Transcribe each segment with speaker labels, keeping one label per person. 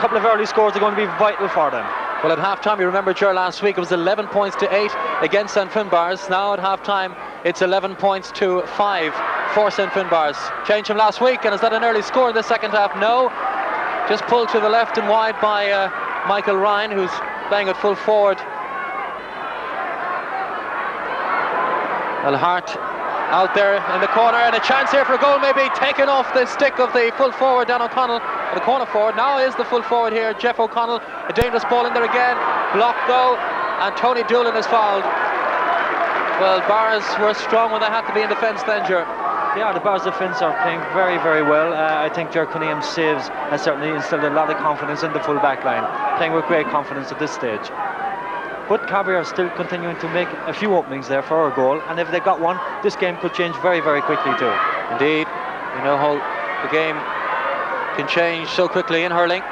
Speaker 1: A couple of early scores are going to be vital for them.
Speaker 2: Well, at half-time, you remember, Ger, last week it was 11 points to 8 against St Finbarrs. Now at half-time, it's 11 points to 5 for St Finbarrs. Change from last week, and is that an early score in the second half? No. Just pulled to the left and wide by Michael Ryan, who's playing at full forward. Well, Hart out there in the corner, and a chance here for a goal, maybe taken off the stick of the full forward, Dan O'Connell, the corner forward. Now is the full forward here, Jeff O'Connell. A dangerous ball in there again, blocked though, and Tony Doolan is fouled. Well, Barrs were strong when they had to be in defence then, Ger.
Speaker 1: Yeah, the Barrs defence are playing very, very well. I think Ger Cunningham saves has certainly instilled a lot of confidence in the full back line, playing with great confidence at this stage. But Carbery are still continuing to make a few openings there for a goal, and if they got one, this game could change very, very quickly too.
Speaker 2: Indeed, you know how the game can change so quickly in hurling.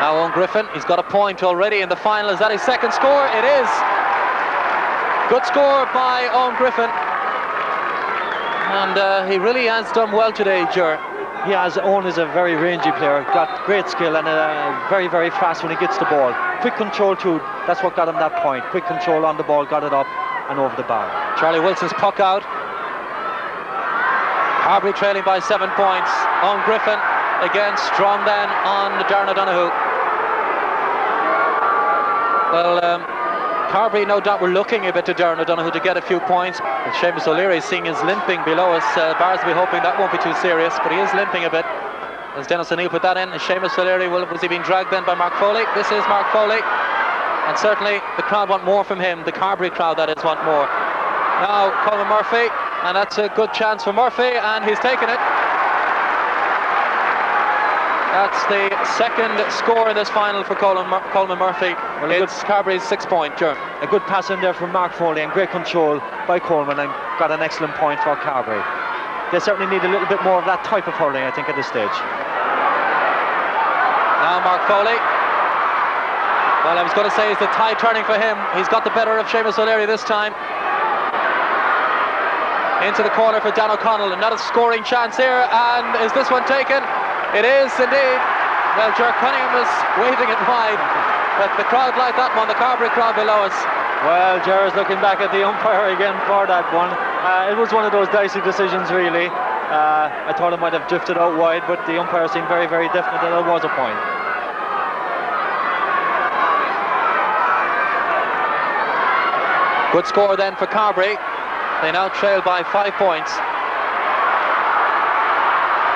Speaker 2: Now Owen Griffin, he's got a point already in the final. Is that his second score? It is. Good score by Owen Griffin, and he really has done well today, Ger.
Speaker 1: He has. Owen is a very rangy player, got great skill, and very, very fast when he gets the ball. Quick control too, that's what got him that point. Quick control on the ball, got it up and over the bar.
Speaker 2: Charlie Wilson's puck out. Carbery trailing by 7 points. Owen Griffin again strong then on Darren O'Donoghue. Well, Carbery no doubt were looking a bit to Darren O'Donoghue to get a few points. And Seamus O'Leary, seeing his limping below us, Barrs will be hoping that won't be too serious, but he is limping a bit. As Dennis O'Neill put that in, and Seamus O'Leary, was he being dragged then by Mark Foley? This is Mark Foley, and certainly the crowd want more from him. The Carbery crowd, that is, want more. Now Coleman Murphy, and that's a good chance for Murphy, and he's taken it. That's the second score in this final for Coleman Murphy. Well, it's Carbery's 6 point, Ger.
Speaker 1: A good pass in there from Mark Foley, and great control by Coleman, and got an excellent point for Carbery. They certainly need a little bit more of that type of hurling, I think, at this stage.
Speaker 2: Now Mark Foley. Well, I was going to say, is the tide turning for him? He's got the better of Seamus O'Leary this time. Into the corner for Dan O'Connell, another scoring chance here, and is this one taken? It is indeed. Well, Ger Cunningham was waving it wide, but the crowd like that one, the Carbery crowd below us.
Speaker 1: Well, Ger is looking back at the umpire again for that one. It was one of those dicey decisions, really. I thought it might have drifted out wide, but the umpire seemed very, very definite that it was a point.
Speaker 2: Good score then for Carbery. They now trail by 5 points.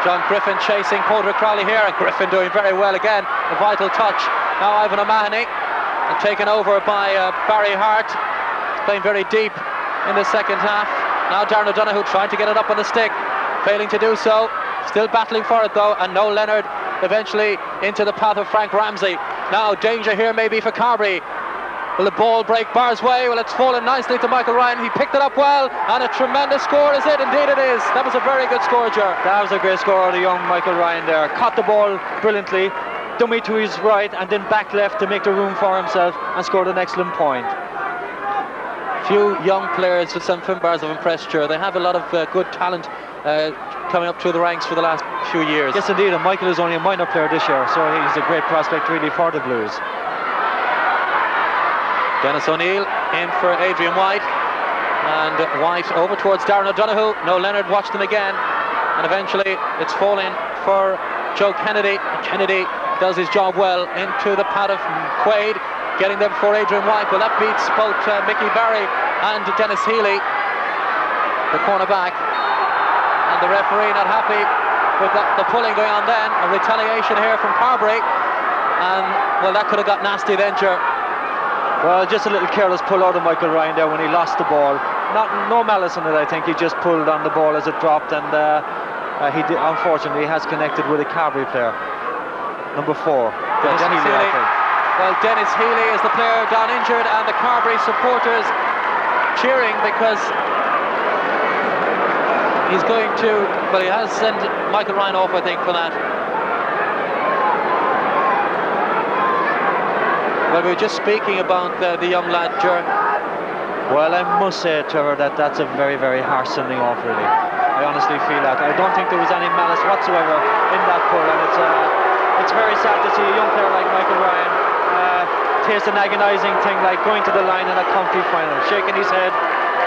Speaker 2: John Griffin chasing Porter Crowley here, and Griffin doing very well again. A vital touch. Now Ivan O'Mahony, and taken over by Barry Hart. He's playing very deep in the second half. Now Darren O'Donoghue trying to get it up on the stick, failing to do so. Still battling for it though, and Noel Leonard eventually into the path of Frank Ramsey. Now danger here maybe for Carbery. Will the ball break Barr's way? Well, it's fallen nicely to Michael Ryan. He picked it up well, and a tremendous score is it? Indeed it is. That was a very good score, Ger.
Speaker 1: That was a great score of the young Michael Ryan there. Caught the ball brilliantly, dummy to his right, and then back left to make the room for himself, and scored an excellent point.
Speaker 2: Few young players with St Finbarrs have impressed, Ger. They have a lot of good talent coming up through the ranks for the last few years.
Speaker 1: Yes, indeed, and Michael is only a minor player this year, so he's a great prospect really for the Blues.
Speaker 2: Dennis O'Neill in for Adrian White, and White over towards Darren O'Donoghue. No, Leonard watched him again, and eventually it's falling for Joe Kennedy. Kennedy does his job well into the pad of Quaid, getting there before Adrian White. Well, that beats both Mickey Barry and Dennis Healy, the cornerback, and the referee not happy with the pulling going on then. A retaliation here from Carbery, and well, that could have got nasty then, Ger.
Speaker 1: Well, just a little careless pull out of Michael Ryan there when he lost the ball. No malice in it, I think. He just pulled on the ball as it dropped, and unfortunately has connected with a Carbery player. Number 4, Dennis Healy.
Speaker 2: Well, Dennis Healy is the player down injured, and the Carbery supporters cheering because he's going to, well, he has sent Michael Ryan off, I think, for that. Well, we were just speaking about the young lad, Ger.
Speaker 1: Well, I must say, Trevor, that's a very, very harsh sending off, really. I honestly feel that. I don't think there was any malice whatsoever in that pull, and it's it's very sad to see a young player like Michael Ryan taste an agonising thing like going to the line in a county final, shaking his head.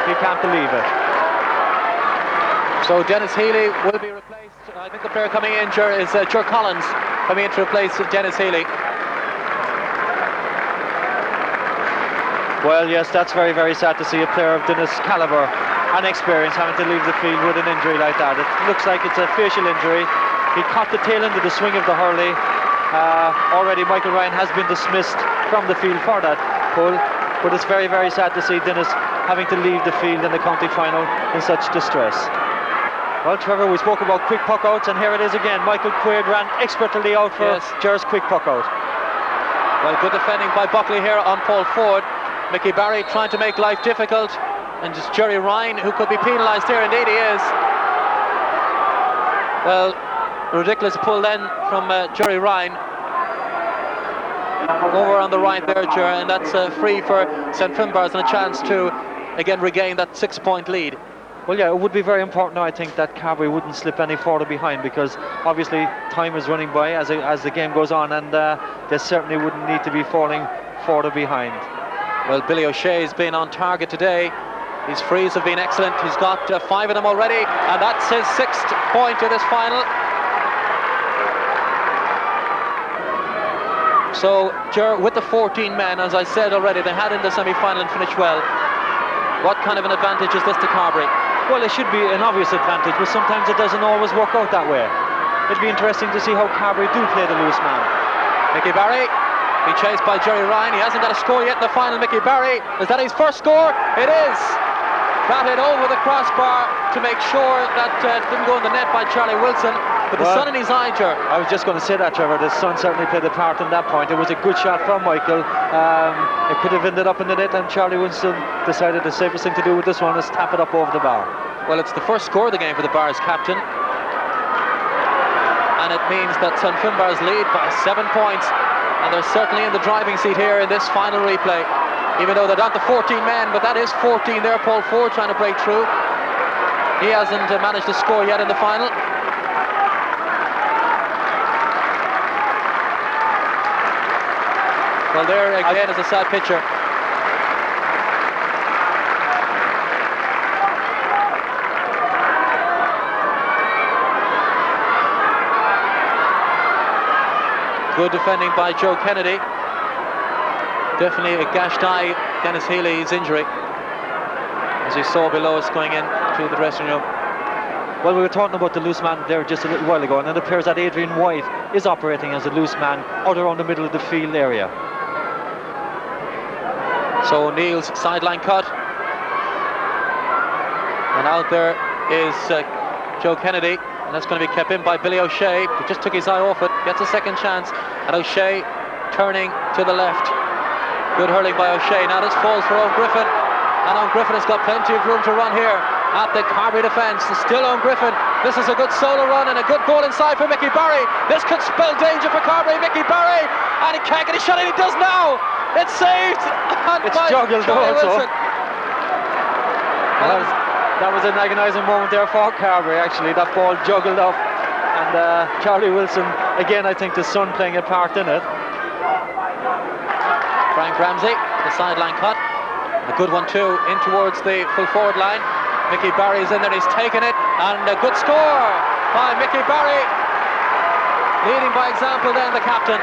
Speaker 1: He can't believe it.
Speaker 2: So Dennis Healy will be replaced. I think the player coming in is Ger Collins coming in to replace Dennis Healy.
Speaker 1: Well, yes, that's very, very sad to see a player of Dennis' calibre and experience having to leave the field with an injury like that. It looks like it's a facial injury. He caught the tail end of the swing of the hurley. Already Michael Ryan has been dismissed from the field for that pull, but it's very, very sad to see Dennis having to leave the field in the county final in such distress. Well, Trevor, we spoke about quick puck outs, and here it is again. Michael Quaid ran expertly out for Ger's quick puck out.
Speaker 2: Well, good defending by Buckley here on Paul Ford. Mickey Barry trying to make life difficult, and just Jerry Ryan, who could be penalised here. Indeed he is. Well, ridiculous pull then from Jerry Ryan over on the right there, Ger, and that's free for St Finbarrs and a chance to again regain that 6-point lead.
Speaker 1: Well, yeah, it would be very important now, I think, that Carbery wouldn't slip any further behind, because obviously time is running by as the game goes on, and they certainly wouldn't need to be falling further behind.
Speaker 2: Well, Billy O'Shea's been on target today. His frees have been excellent. He's got 5 of them already, and that's his 6th point of this final. So, Ger, with the 14 men, as I said already, they had in the semi-final and finished well. What kind of an advantage is this to Carbery?
Speaker 1: Well, it should be an obvious advantage, but sometimes it doesn't always work out that way. It'd be interesting to see how Carbery do play the loose man.
Speaker 2: Mickey Barry, being chased by Jerry Ryan. He hasn't got a score yet in the final. Mickey Barry, is that his first score? It is! Batted over the crossbar to make sure that it didn't go in the net by Charlie Wilson. But the sun in his eye, Ger.
Speaker 1: I was just going to say that, Trevor. The sun certainly played a part in that point. It was a good shot from Michael. It could have ended up in the net, and Charlie Wilson decided the safest thing to do with this one is tap it up over the bar.
Speaker 2: Well, it's the first score of the game for the Bars captain, and it means that St Finbarrs lead by 7 points, and they're certainly in the driving seat here in this final replay, even though they're down to 14 men. But that is 14 there. Paul Ford trying to break through. He hasn't managed to score yet in the final. Well, there again is a sad picture. Good defending by Joe Kennedy. Definitely a gashed eye, Dennis Healy's injury, as you saw below us going in to the dressing room.
Speaker 1: Well, we were talking about the loose man there just a little while ago, and it appears that Adrian White is operating as a loose man out around the middle of the field area.
Speaker 2: So O'Neill's sideline cut, and out there is Joe Kennedy, and that's going to be kept in by Billy O'Shea, who just took his eye off it, gets a second chance, and O'Shea turning to the left. Good hurling by O'Shea. Now this falls for Owen Griffin, and Owen Griffin has got plenty of room to run here at the Carbery defence. Still Owen Griffin. This is a good solo run and a good ball inside for Mickey Barry. This could spell danger for Carbery. Mickey Barry, and he can't get his shot, and he does now. It's saved.
Speaker 1: It's juggled also. That was an agonising moment there for Carbery, actually. That ball juggled up, and Charlie Wilson, again, I think the sun playing a part in it.
Speaker 2: Frank Ramsey, the sideline cut. A good one too, in towards the full forward line. Mickey Barry is in there, he's taken it, and a good score by Mickey Barry. Leading by example then, the captain.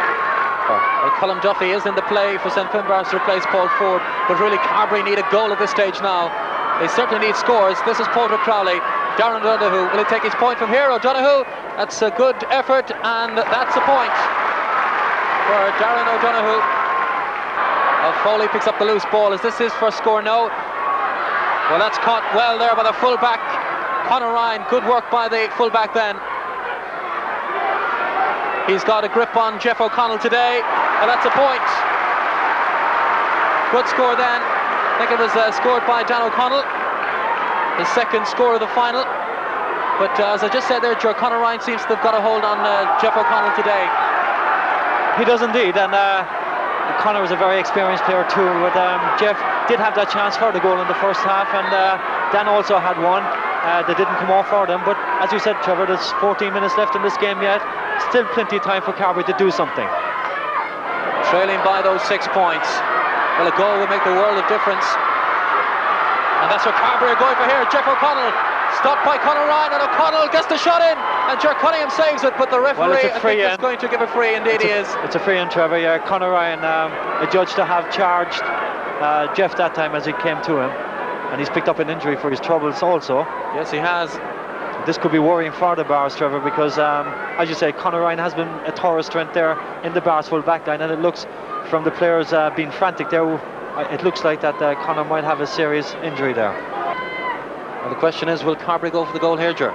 Speaker 2: Well, Colm Duffy is in the play for St Finbarrs to replace Paul Ford, but really Carbery need a goal at this stage now. They certainly need scores. This is Padraig Crowley. Darren O'Donoghue, will he take his point from here? O'Donoghue, that's a good effort, and that's a point for Darren O'Donoghue. Foley picks up the loose ball. Is this his first score? No. Well, that's caught well there by the fullback, Conor Ryan. Good work by the fullback then. He's got a grip on Jeff O'Connell today, and that's a point. Good score then. I think it was scored by Dan O'Connell, his second score of the final. But as I just said there, Conor Ryan seems to have got a hold on Jeff O'Connell today.
Speaker 1: He does indeed, and Conor was a very experienced player too. But Jeff did have that chance for the goal in the first half, and Dan also had one. They didn't come off for them, but as you said, Trevor, there's 14 minutes left in this game yet. still plenty of time for Carbery to do something.
Speaker 2: Trailing by those 6 points. Well, a goal would make the world of difference. And that's what Carbery are going for here. Jeff O'Connell, stopped by Conor Ryan, and O'Connell gets the shot in, and Ger Cunningham saves it, but the referee, I think, is going to give a free. Indeed, he is.
Speaker 1: It's a free in, Trevor. Yeah, Conor Ryan, adjudged to have charged Jeff that time as he came to him, and he's picked up an injury for his troubles also.
Speaker 2: Yes, he has.
Speaker 1: This could be worrying for the Bars, Trevor, because as you say, Conor Ryan has been a thorough strength there in the Bars full back line, and it looks from the players being frantic there, it looks like that Conor might have a serious injury there.
Speaker 2: Well, the question is, will Carbery go for the goal here, Ger?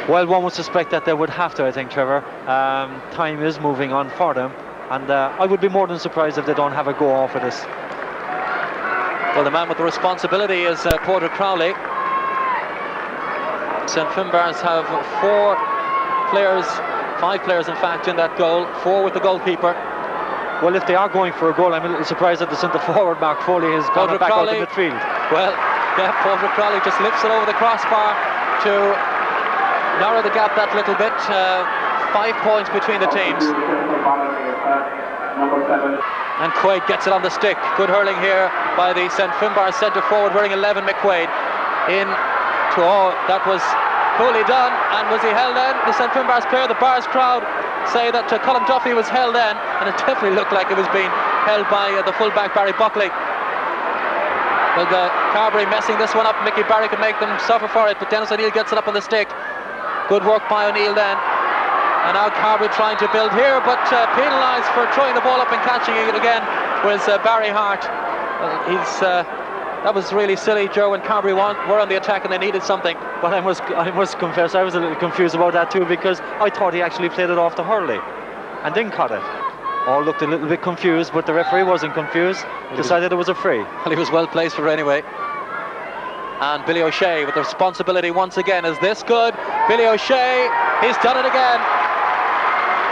Speaker 1: Well, one would suspect that they would have to, I think, Trevor. Time is moving on for them, and I would be more than surprised if they don't have a go off of this.
Speaker 2: Well, the man with the responsibility is Porter Crowley. St Finbarrs have 5 players in fact in that goal, 4 with the goalkeeper.
Speaker 1: Well, if they are going for a goal, I'm a little surprised that the centre forward Mark Foley has gone back out of midfield.
Speaker 2: Well, yeah, Porter Crowley just lifts it over the crossbar to narrow the gap that little bit. 5 points between the teams. And Quaid gets it on the stick. Good hurling here by the St Finbarrs centre forward wearing 11, McQuaid. In to that was poorly done, and was he held then? The St Finbarrs player, the Bars crowd say that Colin Duffy was held then, and it definitely looked like it was being held by the fullback Barry Buckley. Well, the Carbery messing this one up. Mickey Barry could make them suffer for it, but Dennis O'Neill gets it up on the stick. Good work by O'Neill then. And now Carbery trying to build here, but penalised for throwing the ball up and catching it again was Barry Hart. That was really silly, Joe, when Carbery were on the attack and they needed something.
Speaker 1: But I must confess, I was a little confused about that too, because I thought he actually played it off to Hurley and then caught it. All looked a little bit confused, but the referee wasn't confused, decided it was a free.
Speaker 2: Well, he was well placed for it anyway. And Billy O'Shea with the responsibility once again. Is this good? Billy O'Shea, he's done it again.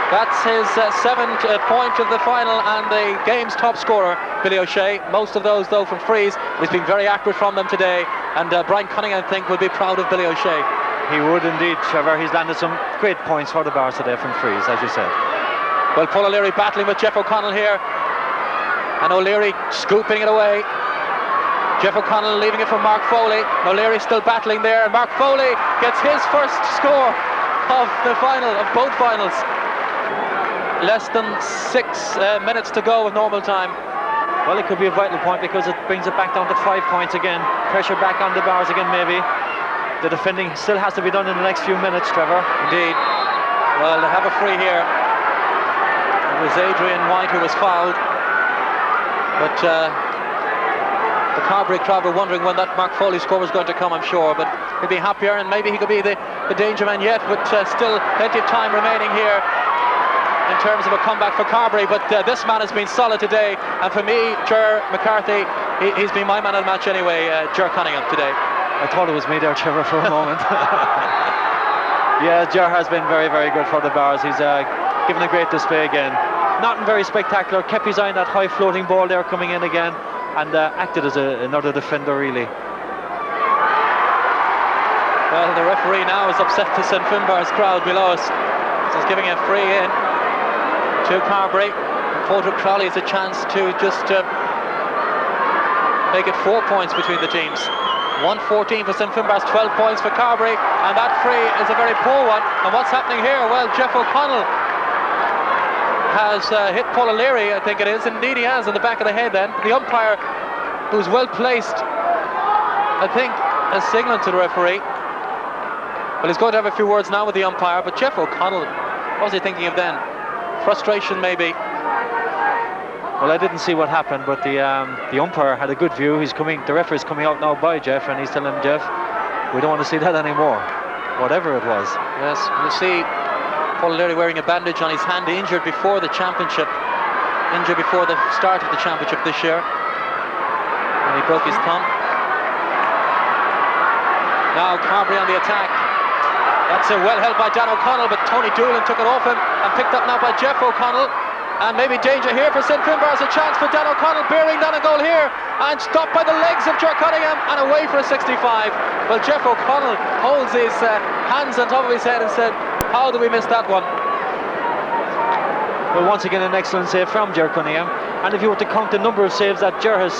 Speaker 2: That's his 7th point of the final and the game's top scorer, Billy O'Shea. Most of those, though, from frees. He's been very accurate from them today, and Brian Cunningham, I think, will be proud of Billy O'Shea.
Speaker 1: He would indeed, Trevor. He's landed some great points for the Bars today from frees, as you said.
Speaker 2: Well, Paul O'Leary battling with Jeff O'Connell here, and O'Leary scooping it away. Jeff O'Connell leaving it for Mark Foley. O'Leary still battling there, and Mark Foley gets his first score of the final, of both finals. Less than 6 minutes to go with normal time.
Speaker 1: Well, it could be a vital point because it brings it back down to 5 points again. Pressure back on the Bars again, maybe. The defending still has to be done in the next few minutes, Trevor.
Speaker 2: Indeed. Well, they have a free here. It was Adrian White who was fouled. But the Carbery crowd were wondering when that Mark Foley score was going to come, I'm sure. But he'll be happier, and maybe he could be the danger man yet. But still plenty of time remaining here in terms of a comeback for Carbery, but this man has been solid today, and for me, Ger McCarthy, he's been my man of the match anyway, Ger Cunningham today.
Speaker 1: I thought it was me there, Trevor, for a moment. Yeah, Ger has been very, very good for the Bars. He's given a great display again. Nothing very spectacular, kept his eye on that high floating ball there coming in again, and acted as another defender, really.
Speaker 2: Well, the referee now is upset the St Finbarrs crowd below us. He's giving a free in to Carbery. Porter Crowley has a chance to just make it 4 points between the teams. 1-14 for St Finbarrs, 12 points for Carbery, and that free is a very poor one. And what's happening here? Well, Jeff O'Connell has hit Paul O'Leary, I think it is. Indeed he has, in the back of the head then. The umpire, who's well placed, I think, has signalled to the referee. Well, he's going to have a few words now with the umpire, but Jeff O'Connell, what was he thinking of then? Frustration, maybe.
Speaker 1: Well, I didn't see what happened, but the umpire had a good view. The referee's coming out now by Jeff, and he's telling him, Jeff, we don't want to see that anymore, whatever it was.
Speaker 2: Yes, you see Paul O'Leary wearing a bandage on his hand, injured before the championship, injured before the start of the championship this year, and he broke his thumb. Now Carbery on the attack. That's well held by Dan O'Connell, but Tony Doolan took it off him and picked up now by Jeff O'Connell. And maybe danger here for St Finbarrs, a chance for Dan O'Connell, bearing down a goal here, and stopped by the legs of Ger Cunningham and away for a 65. Well, Jeff O'Connell holds his hands on top of his head and said, how do we miss that one?
Speaker 1: Well, once again, an excellent save from Ger Cunningham. And if you were to count the number of saves that Ger has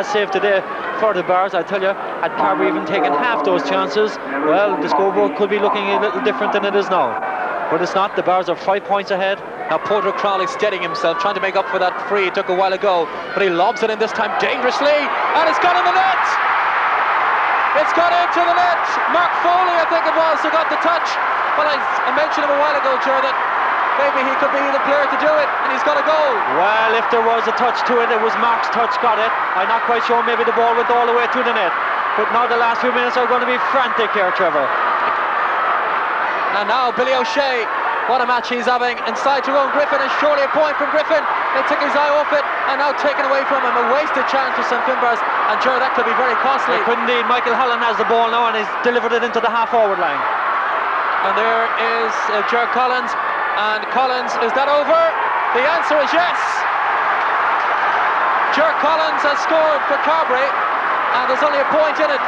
Speaker 1: saved today for the Bars, I tell you, had Carbery even taken half those chances, well, the scoreboard could be looking a little different than it is now. But it's not. The Bars are 5 points ahead.
Speaker 2: Now Porter Crowley steadying himself, trying to make up for that free it took a while ago, but he lobs it in this time dangerously, and it's gone in the net! It's gone into the net! Mark Foley, I think it was, who got the touch. Well, I mentioned him a while ago, Ger, that maybe he could be the player to do it, and he's got a goal.
Speaker 1: Well, if there was a touch to it, it was Mark's touch got it. I'm not quite sure, maybe the ball went all the way to the net. But now the last few minutes are going to be frantic here, Trevor.
Speaker 2: And now Billy O'Shea, what a match he's having, inside to own Griffin, and surely a point from Griffin. They took his eye off it, and now taken away from him. A wasted chance for St Finbarrs, and Ger, that could be very costly.
Speaker 1: It could indeed. Michael Holland has the ball now, and he's delivered it into the half-forward line.
Speaker 2: And there is Ger Collins, and Collins, is that over? The answer is yes. Ger Collins has scored for Carbery, and there's only a point in it.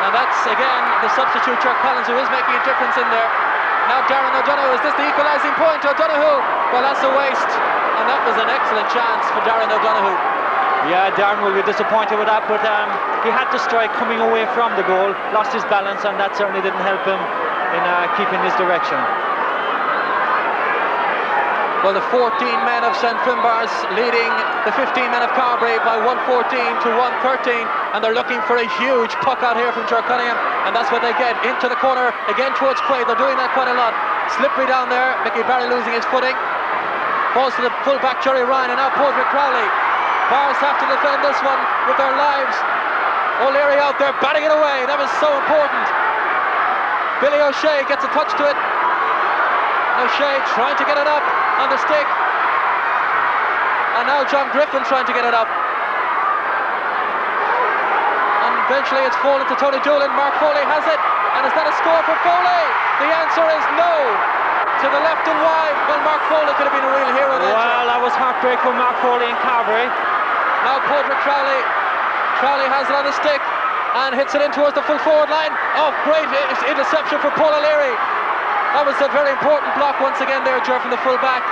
Speaker 2: And that's again the substitute, Ger Collins, who is making a difference in there. Now Darren O'Donoghue, is this the equalising point? O'Donoghue, well, that's a waste, and that was an excellent chance for Darren O'Donoghue.
Speaker 1: Yeah, Darren will be disappointed with that, but he had to strike coming away from the goal, lost his balance, and that certainly didn't help him in keeping his direction.
Speaker 2: Well, the 14 men of St Finbarrs leading the 15 men of Carbery by 114 to 113, and they're looking for a huge puck out here from Ger Cunningham, and that's what they get. Into the corner, again towards Quaid. They're doing that quite a lot. Slippery down there, Mickey Barry losing his footing. Balls to the full-back Jerry Ryan, and now Padraig Crowley. Bars have to defend this one with their lives. O'Leary out there batting it away. That was so important. Billy O'Shea gets a touch to it. O'Shea trying to get it up on the stick, and now John Griffin trying to get it up, and eventually it's fallen to Tony Doolan. Mark Foley has it, and is that a score for Foley? The answer is no. To the left and wide. Well, Mark Foley could have been a real hero there.
Speaker 1: Well, that was heartbreak for Mark Foley and Carbery.
Speaker 2: Now Padraig Crowley has it on the stick and hits it in towards the full forward line. Oh, great interception for Paul O'Leary. That was a very important block once again there, Ger, from the full back.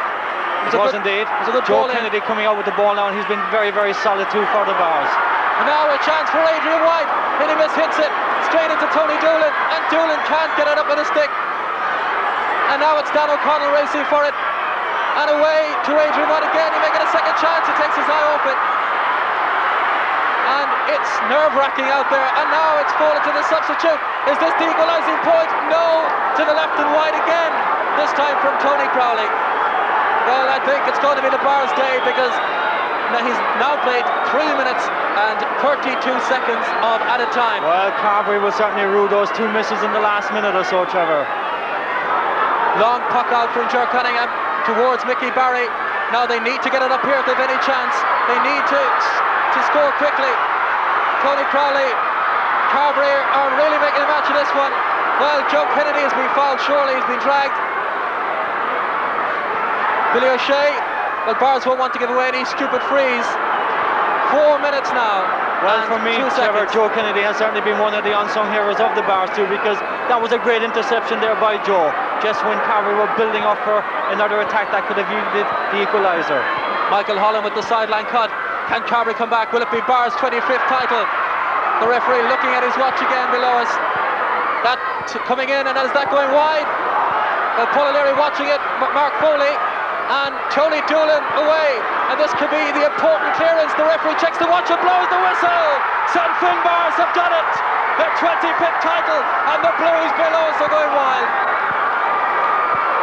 Speaker 1: It was indeed. It was a good Joe Kennedy coming out with the ball now, and he's been very, very solid too for the Bars.
Speaker 2: And now a chance for Adrian White. Hinimus hits it straight into Tony Doolan, and Doolan can't get it up with a stick. And now it's Dan O'Connell racing for it, and away to Adrian White again. He may get a second chance. He takes his eye off it, and it's nerve-wracking out there. And now it's fallen to the substitute. Is this the equalising point? No. To the left and wide again, this time from Tony Crowley. Well, I think it's going to be the Bars' day, because he's now played 3 minutes and 32 seconds of added time.
Speaker 1: Well, Carbery will certainly rue those two misses in the last minute or so, Trevor.
Speaker 2: Long puck out from Ger Cunningham towards Mickey Barry. Now they need to get it up here if they've any chance. They need to score quickly. Tony Crowley, Carbery are really making a match of this one. Well, Joe Kennedy has been fouled, surely he's been dragged. Billy O'Shea, well, Bars won't want to give away any stupid frees. 4 minutes now.
Speaker 1: Well, for me, Trevor, Joe Kennedy has certainly been one of the unsung heroes of the Bars too, because that was a great interception there by Joe, just when Carbery were building up for another attack that could have yielded the equaliser.
Speaker 2: Michael Holland with the sideline cut. Can Carbery come back? Will it be Bars' 25th title? The referee looking at his watch again below us. That coming in, and is that going wide? Well, Paul O'Leary watching it, Mark Foley, and Tony Doolan away, and this could be the important clearance. The referee checks the watch and blows the whistle. St Finbarrs have done it, their 25th title, and the Blues below us are going wild.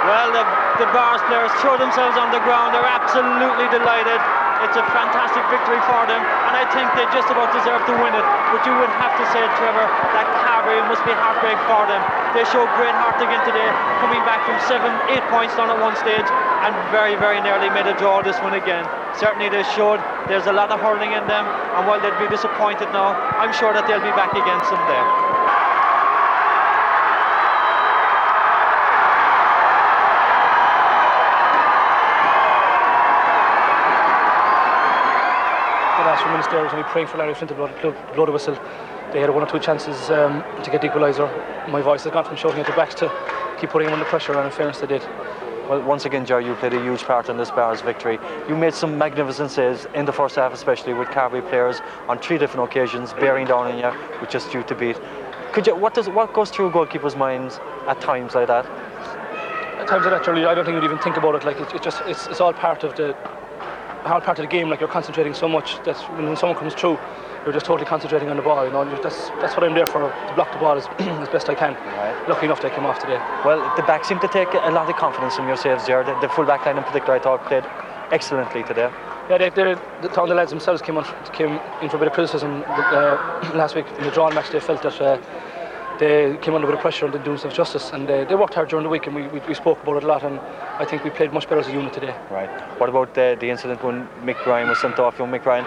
Speaker 1: Well, the Bars players throw themselves on the ground. They're absolutely delighted. It's a fantastic victory for them, and I think they just about deserve to win it. But you would have to say, Trevor, that Carbery must be heartbreak for them. They showed great heart again today, coming back from 7-8 points down at one stage, and very, very nearly made a draw this one again. Certainly they showed there's a lot of hurling in them, and while they'll be disappointed now, I'm sure that they'll be back again someday.
Speaker 3: For minutes there, I was only praying for Larry Flint to blow the whistle. They had 1 or 2 chances to get the equaliser. My voice has gone from shouting at the backs to keep putting him under pressure, and in fairness they did.
Speaker 1: Well, once again, Ger, you played a huge part in this Bars victory. You made some magnificent saves in the first half, especially with Carbery players on 3 different occasions bearing down on you, which is due to beat. What goes through a goalkeeper's mind at times like that?
Speaker 3: At times like that, Charlie, I don't think you'd even think about it. Like it's all part of the game. Like, you're concentrating so much that when someone comes through, you're just totally concentrating on the ball. You know, and that's what I'm there for, to block the ball as best I can. Right. Lucky enough they came off today.
Speaker 1: Well, the back seemed to take a lot of confidence from your saves there. The full back line in particular, I thought, played excellently today. Yeah,
Speaker 3: the lads themselves came in for a bit of criticism last week in the drawn match. They felt that they came under a bit of pressure and didn't do themselves justice, and they worked hard during the week, and we spoke about it a lot, and I think we played much better as a unit today.
Speaker 1: Right. What about the incident when Mick Ryan was sent off? Young Mick Ryan,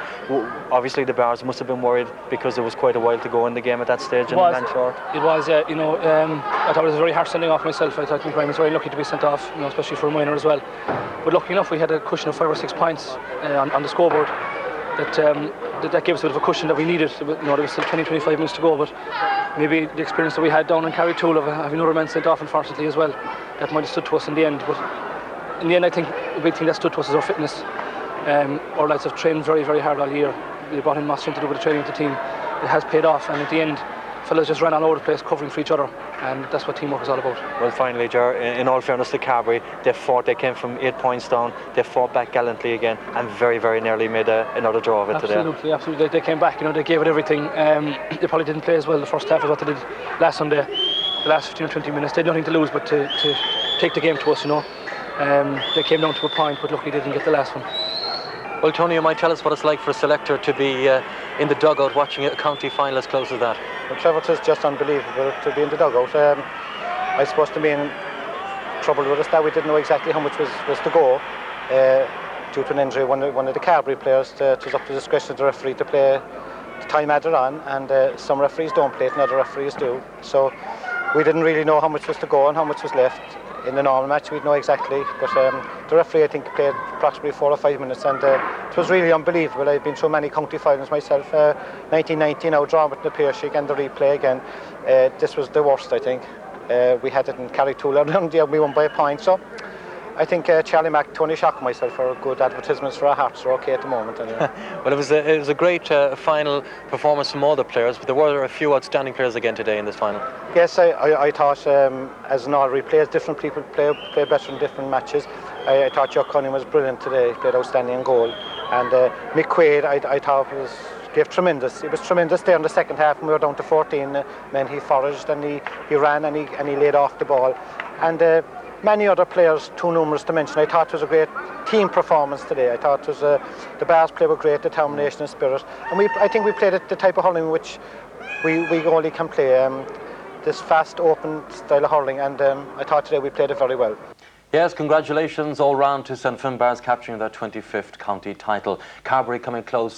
Speaker 1: obviously the Bars must have been worried because there was quite a while to go in the game at that stage. It was,
Speaker 3: I thought it was a very harsh sending off myself. I thought Mick Ryan was very lucky to be sent off, especially for a minor as well. But lucky enough, we had a cushion of 5 or 6 points on the scoreboard. That gave us a bit of a cushion that we needed. There was still 20-25 minutes to go, but maybe the experience that we had down in Carrytool of having other men sent off, unfortunately, as well, that might have stood to us in the end. But in the end, I think the big thing that stood to us is our fitness. Our lads have trained very, very hard all year. They brought in Mastering to do with the training of the team. It has paid off, and at the end, fellas just ran all over the place covering for each other, and that's what teamwork is all about.
Speaker 1: Well, finally, Ger, in all fairness to Carbery, they came from 8 points down, they fought back gallantly again, and very, very nearly made another draw of it today.
Speaker 3: Absolutely, they came back, they gave it everything. They probably didn't play as well the first half as what they did last Sunday. The last 15 or 20 minutes, they had nothing to lose but to take the game to us, They came down to a point, but luckily they didn't get the last one.
Speaker 2: Well, Tony, you might tell us what it's like for a selector to be in the dugout watching a county final as close as that.
Speaker 4: Well, Trevor, it is just unbelievable to be in the dugout. I suppose the main trouble with us that we didn't know exactly how much was to go due to an injury. One of the Carbery players, it was up to the discretion of the referee to play the time added on, and some referees don't play it and other referees do. So we didn't really know how much was to go and how much was left. In the normal match we'd know exactly, but the referee I think played approximately 4 or 5 minutes, and it was really unbelievable. I've been through many county finals myself. 1990 now, drawn with the Piercy and the replay again. This was the worst, I think. We had it in Carrytool and we won by a point, so I think Charlie Mack, Tony Shock and myself are good advertisements for our hearts are okay at the moment. Anyway.
Speaker 2: Well, it was a great final performance from all the players, but there were a few outstanding players again today in this final.
Speaker 4: Yes, I thought as an ordinary players, different people play better in different matches. I thought Joe Cunningham was brilliant today. He played outstanding in goal, and Mick Quaid I thought gave tremendous. It was tremendous there in the second half when we were down to 14 men. He foraged and he ran and he laid off the ball, and many other players, too numerous to mention. I thought it was a great team performance today. I thought it was the Bars play with great determination and spirit, and I think we played the type of hurling which we only can play, this fast, open style of hurling, and I thought today we played it very well.
Speaker 2: Yes, congratulations all round to St. Finn Bars capturing their 25th county title. Carbery coming close.